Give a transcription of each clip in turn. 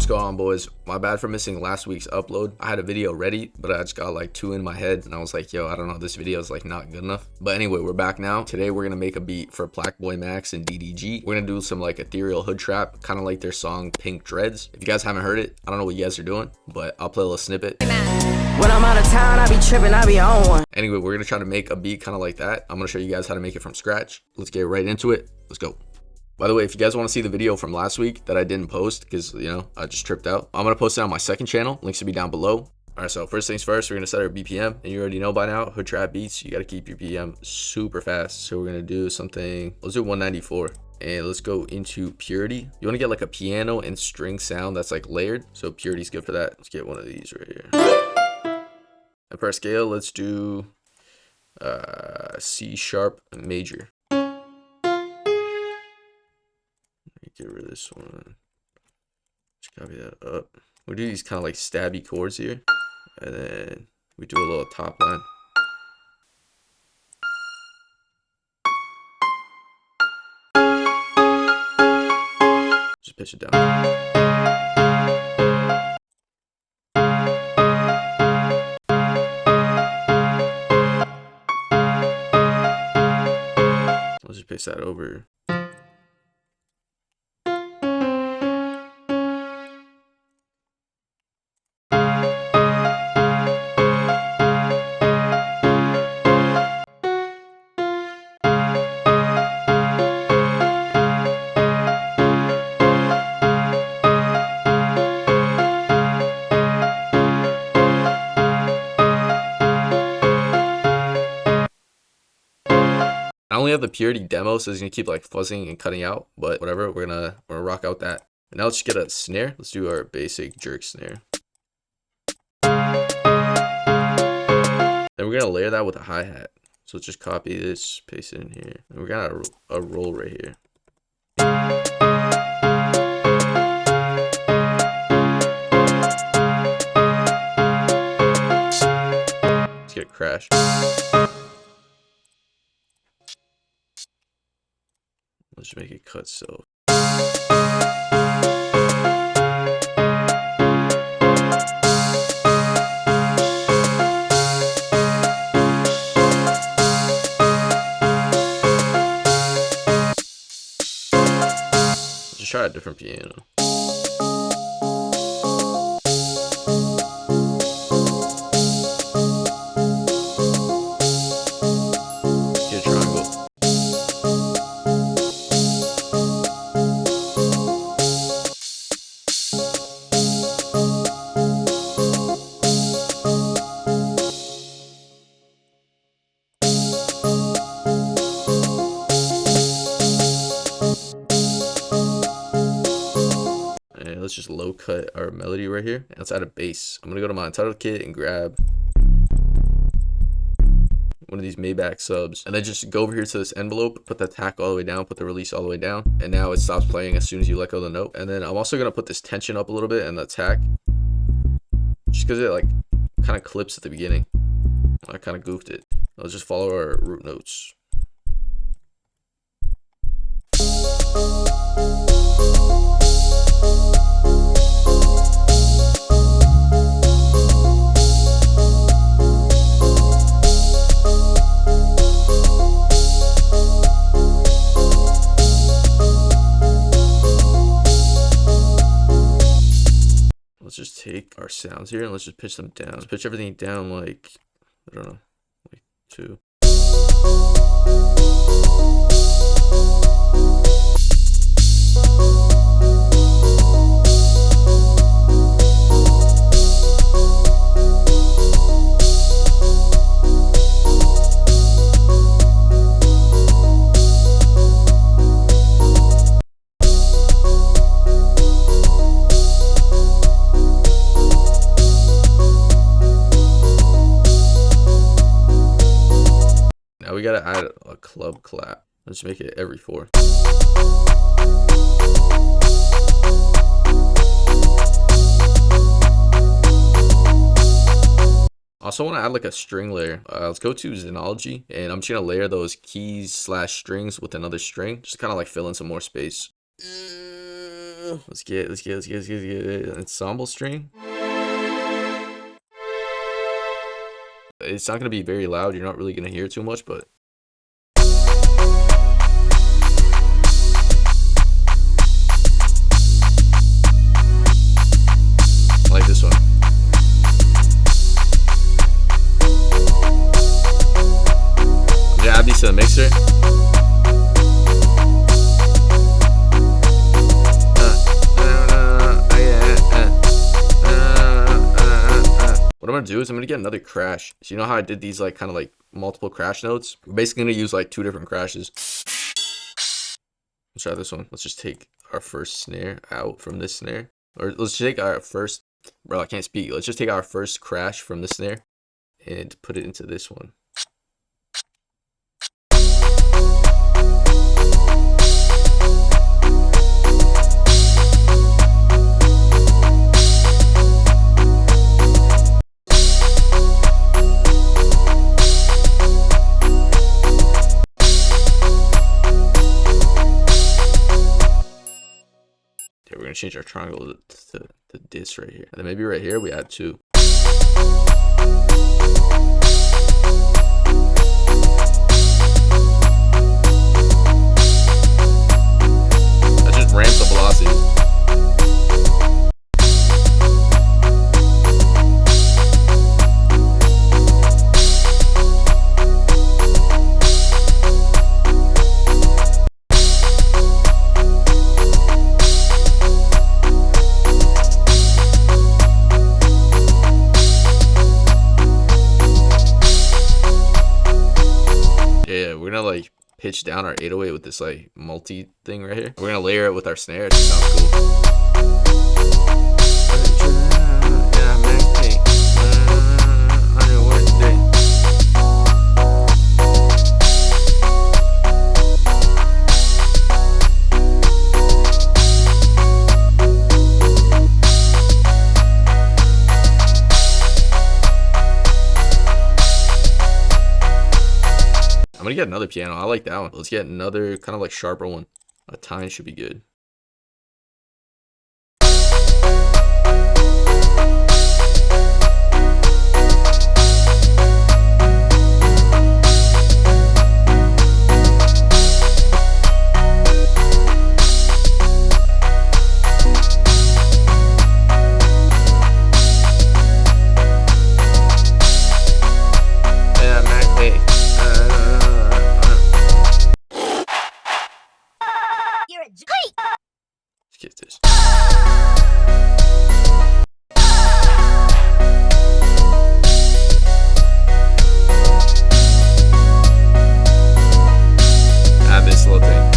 What's going on, boys? My bad for missing last week's upload. I had a video ready, but I just got like two in my head and I was like, yo, I don't know, this video is like not good enough. But anyway, we're back now. Today we're gonna make a beat for Blackboy Max and DDG. We're gonna do some like ethereal hood trap, kind of like their song Pink Dreads. If you guys haven't heard it, I don't know what you guys are doing, but I'll play a little snippet. When I'm out of town, I be tripping, I be on one. Anyway, we're gonna try to make a beat kind of like that. I'm gonna show you guys how to make it from scratch. Let's get right into it. Let's go. By the way, if you guys want to see the video from last week that I didn't post because, you know, I just tripped out, I'm going to post it on my second channel. Links will be down below. All right, so first things first, we're going to set our BPM. And you already know by now, hood trap beats, you got to keep your BPM super fast. So we're going to do something, let's do 194. And let's go into purity. You want to get like a piano and string sound that's like layered. So purity is good for that. Let's get one of these right here. And for our scale, let's do C sharp major. Get rid of this one. Just copy that up. We do these kind of like stabby chords here, and then we do a little top line. Just pitch it down. Let's just paste that over. I only have the purity demo, so it's gonna keep like fuzzing and cutting out, but whatever, we're gonna rock out that. And now let's just get a snare. Let's do our basic jerk snare. Then we're gonna layer that with a hi-hat. So let's just copy this, paste it in here. And we're gonna have a roll right here. Let's get a crash. Let's just make it cut so. Let's just try a different piano. Get a triangle. Let's just low cut our melody right here. And let's add a bass. I'm gonna go to my Untitled kit and grab one of these Maybach subs, and then just go over here to this envelope, put the attack all the way down, put the release all the way down, and now it stops playing as soon as you let go of the note. And then I'm also gonna put this tension up a little bit and the attack, just because it like kind of clips at the beginning. I kind of goofed it. Let's just follow our root notes. Let's just take our sounds here and let's just pitch them down. Let's pitch everything down like, I don't know, like 2. Now we gotta add a club clap. Let's make it every 4. Also want to add like a string layer. Let's go to Xenology, and I'm just gonna layer those keys / strings with another string, just to kind of like fill in some more space. Let's get ensemble string. It's not gonna be very loud. You're not really gonna hear too much, but I like this one. I'm gonna add these to the mixer. What I'm gonna do is I'm gonna get another crash. So you know how I did these like kind of like multiple crash notes? We're basically gonna use like 2 different crashes. Let's try this one. Let's just take our first snare out from this snare. Or let's take our first, bro, I can't speak. Let's just take our first crash from this snare and put it into this one. Okay, we're gonna change our triangle to this right here. And then maybe right here we add 2. That just ramps the velocity. We're gonna like pitch down our 808 with this like multi thing right here. We're gonna layer it with our snare. It just sounds cool. I'm gonna get another piano. I like that one. Let's get another kind of like sharper one. A tine should be good. Let's get this. Add this little thing.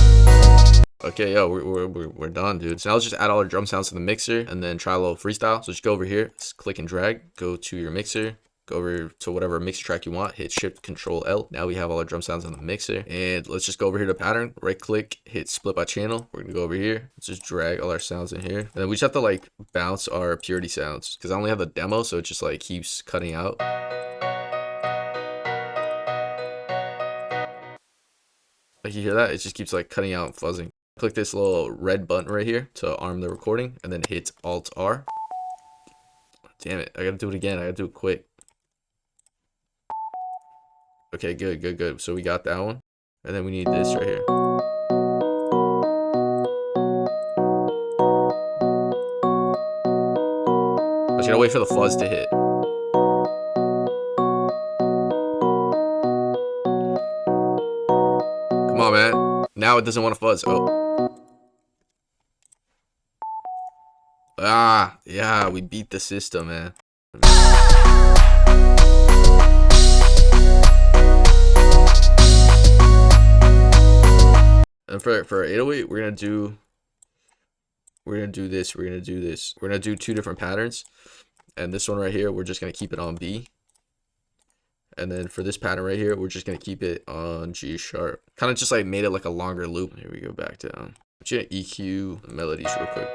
Okay, yo, we're done, dude. So now let's just add all our drum sounds to the mixer and then try a little freestyle. So just go over here, just click and drag, go to your mixer. Go over to whatever mixer track you want, hit Shift Control L. Now we have all our drum sounds on the mixer. And let's just go over here to pattern, right click, hit split by channel. We're gonna go over here. Let's just drag all our sounds in here. And then we just have to like bounce our purity sounds because I only have the demo, so it just like keeps cutting out. Like you hear that? It just keeps like cutting out and fuzzing. Click this little red button right here to arm the recording and then hit Alt R. Damn it, I gotta do it again. I gotta do it quick. Okay, good. So we got that one. And then we need this right here. I just gotta wait for the fuzz to hit. Come on, man. Now it doesn't want to fuzz. Oh. Ah, yeah, we beat the system, man. And for 808, we're gonna do this. We're gonna do 2 different patterns. And this one right here, we're just gonna keep it on B. And then for this pattern right here, we're just gonna keep it on G sharp. Kind of just like made it like a longer loop. Here we go back down. I'm just gonna EQ the melodies real quick.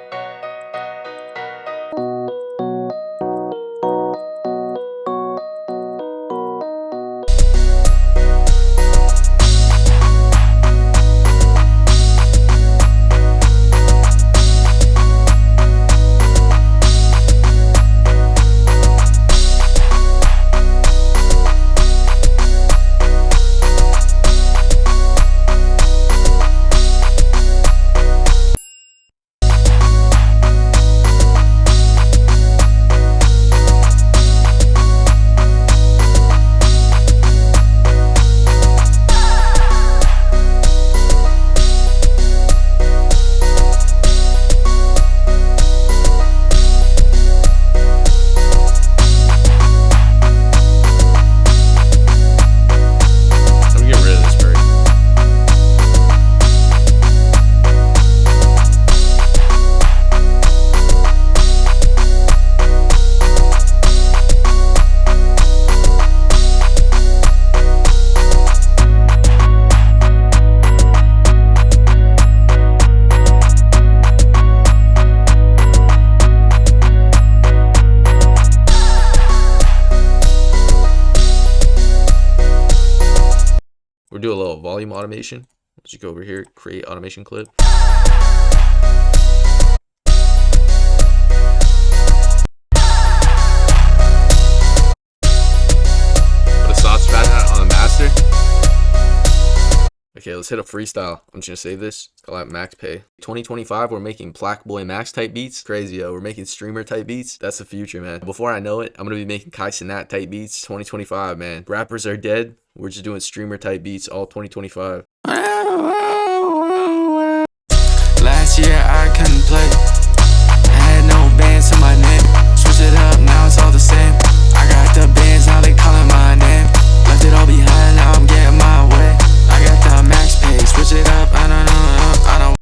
to do a little volume automation. Let's just go over here, create automation clip. Okay, let's hit a freestyle. I'm just gonna save this. It's called Max Pay. 2025, we're making Plaque Boy Max type beats. Crazy, yo. We're making streamer type beats. That's the future, man. Before I know it, I'm gonna be making Kai Cenat type beats. 2025, man. Rappers are dead. We're just doing streamer type beats all 2025. Last year I couldn't play. I had no bands on my name. Switch it up, now it's all the same. I got the bands, now they calling my name. Left it all behind, now I'm getting my way. I got the max pay, switch it up, I don't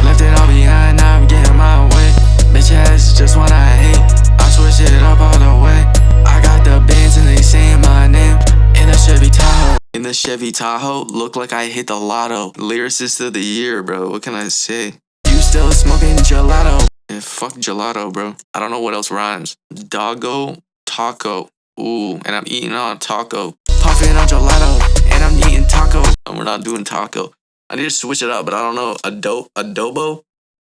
left it all behind, now I'm getting my way. Bitch ass just wanna hate, I switch it up all the way. I got the bands and they saying my name. In a Chevy Tahoe, in the Chevy Tahoe, look like I hit the lotto. Lyricist of the year, bro, what can I say? You still smoking gelato? Yeah, fuck gelato, bro. I don't know what else rhymes. Doggo, taco, ooh, and I'm eating on taco. Puffing on gelato, and I'm eating taco. And we're not doing taco. I need to switch it up, but I don't know. Adobo?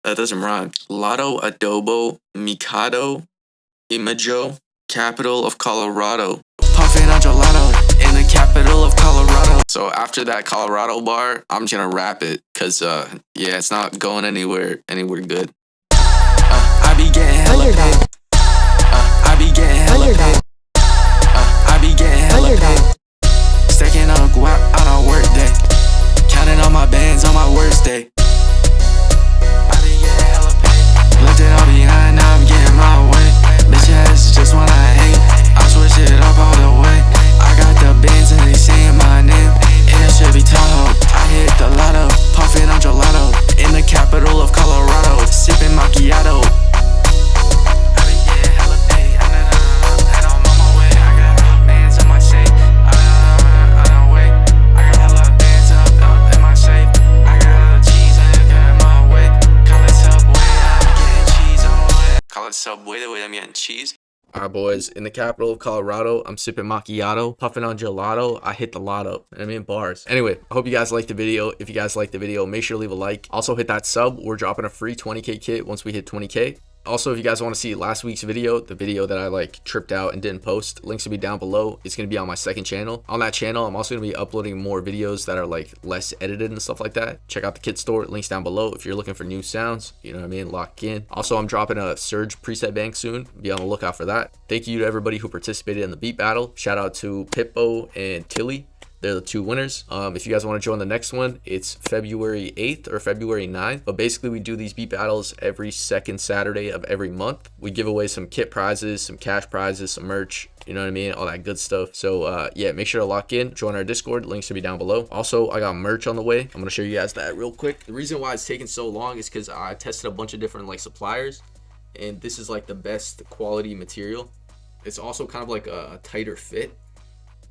That doesn't rhyme. Lotto, adobo, Mikado, Imajo, capital of Colorado. Puffing on gelato, in the capital of Colorado. So after that Colorado bar, I'm just gonna rap it. Cause yeah, it's not going anywhere good. I be getting hella paid. I be getting hella paid. I be getting hella paid. Stacking up guap on a work day. Counting all my bands on my worst day. I be getting hella paid. Left it all behind, now I'm getting my way. Bitch ass just wanna hate, I switch it up all the way. I got the bands and they saying my name. In a Chevy Tahoe, I hit the lotto. Puffing on gelato, in the capital of Colorado. Sipping macchiato. Subway, the way I'm getting cheese. Alright, boys, in the capital of Colorado, I'm sipping macchiato, puffing on gelato, I hit the lotto. I mean, bars. Anyway, I hope you guys liked the video. If you guys liked the video, make sure to leave a like. Also, hit that sub. We're dropping a free 20K kit once we hit 20K. Also, if you guys want to see last week's video, the video that I like tripped out and didn't post, links will be down below. It's going to be on my second channel. On that channel, I'm also going to be uploading more videos that are like less edited and stuff like that. Check out the kit store, links down below if you're looking for new sounds, you know what I mean, lock in. Also, I'm dropping a Surge preset bank soon. Be on the lookout for that. Thank you to everybody who participated in the beat battle. Shout out to Pitbo and Tilly. They're the two winners. If you guys want to join the next one, it's February 8th or February 9th. But basically, we do these beat battles every second Saturday of every month. We give away some kit prizes, some cash prizes, some merch, you know what I mean? All that good stuff. So yeah, make sure to lock in, join our Discord. Links will be down below. Also, I got merch on the way. I'm going to show you guys that real quick. The reason why it's taking so long is because I tested a bunch of different like suppliers. And this is like the best quality material. It's also kind of like a tighter fit,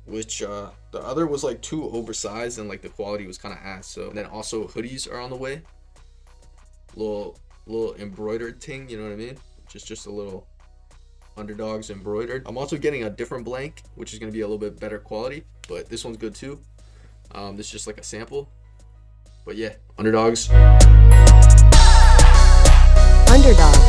which the other was like too oversized and like the quality was kind of ass. So and then also hoodies are on the way, little embroidered thing, you know what I mean, just a little Underdogs embroidered. I'm also getting a different blank, which is going to be a little bit better quality, but this one's good too. This is just like a sample, but yeah, Underdogs. Underdogs.